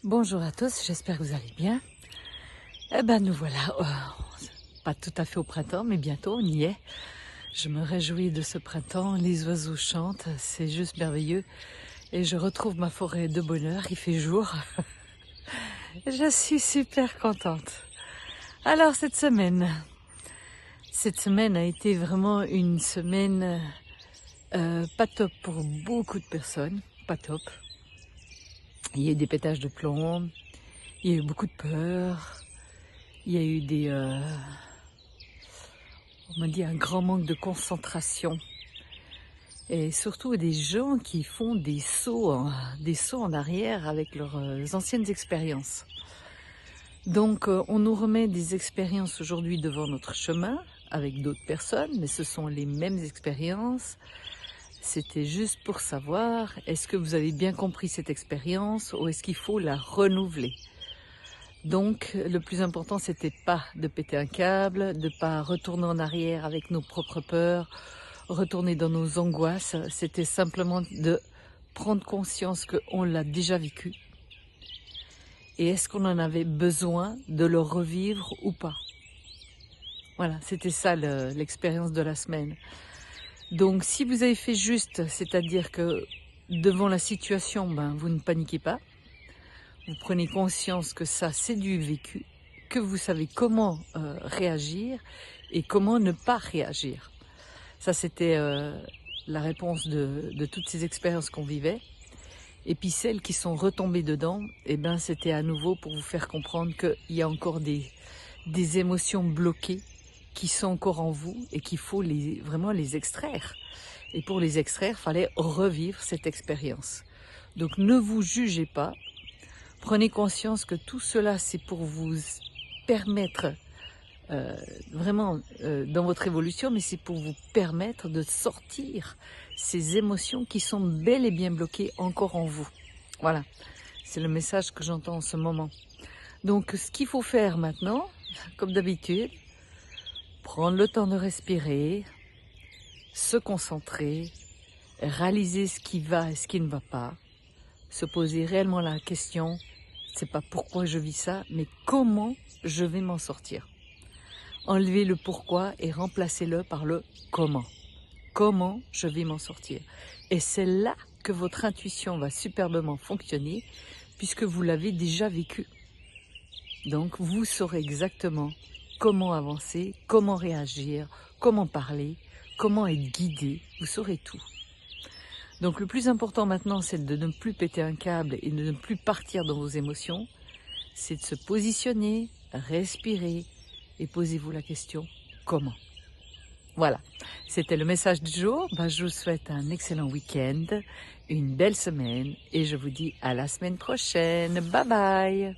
Bonjour à tous, j'espère que vous allez bien. Eh ben nous voilà, pas tout à fait au printemps, mais bientôt on y est. Je me réjouis de ce printemps, les oiseaux chantent, c'est juste merveilleux. Et je retrouve ma forêt de bonheur, il fait jour. Je suis super contente. Alors cette semaine a été vraiment une semaine pas top pour beaucoup de personnes, pas top. Il y a eu des pétages de plomb, il y a eu beaucoup de peur, il y a eu on m'a dit un grand manque de concentration. Et surtout des gens qui font des sauts en arrière avec leurs anciennes expériences. Donc on nous remet des expériences aujourd'hui devant notre chemin avec d'autres personnes, mais ce sont les mêmes expériences. C'était juste pour savoir, est-ce que vous avez bien compris cette expérience ou est-ce qu'il faut la renouveler? Donc le plus important, c'était pas de péter un câble, de pas retourner en arrière avec nos propres peurs, retourner dans nos angoisses. C'était simplement de prendre conscience qu'on l'a déjà vécu. Et est-ce qu'on en avait besoin de le revivre ou pas? Voilà, c'était ça l'expérience de la semaine. Donc si vous avez fait juste, c'est-à-dire que devant la situation, vous ne paniquez pas. Vous prenez conscience que ça, c'est du vécu, que vous savez comment réagir et comment ne pas réagir. Ça, c'était la réponse de toutes ces expériences qu'on vivait. Et puis celles qui sont retombées dedans, c'était à nouveau pour vous faire comprendre qu'il y a encore des émotions bloquées qui sont encore en vous et qu'il faut vraiment les extraire. Et pour les extraire, il fallait revivre cette expérience. Donc ne vous jugez pas. Prenez conscience que tout cela, c'est pour vous permettre, vraiment dans votre évolution, mais c'est pour vous permettre de sortir ces émotions qui sont bel et bien bloquées encore en vous. Voilà, c'est le message que j'entends en ce moment. Donc ce qu'il faut faire maintenant, comme d'habitude, prendre le temps de respirer, se concentrer, réaliser ce qui va et ce qui ne va pas, se poser réellement la question, c'est pas pourquoi je vis ça, mais comment je vais m'en sortir. Enlevez le pourquoi et remplacez-le par le comment. Comment je vais m'en sortir. Et c'est là que votre intuition va superbement fonctionner, puisque vous l'avez déjà vécu. Donc vous saurez exactement comment avancer, comment réagir, comment parler, comment être guidé, vous saurez tout. Donc le plus important maintenant, c'est de ne plus péter un câble et de ne plus partir dans vos émotions. C'est de se positionner, respirer et posez-vous la question, comment? Voilà, c'était le message du jour. Je vous souhaite un excellent week-end, une belle semaine et je vous dis à la semaine prochaine. Bye bye!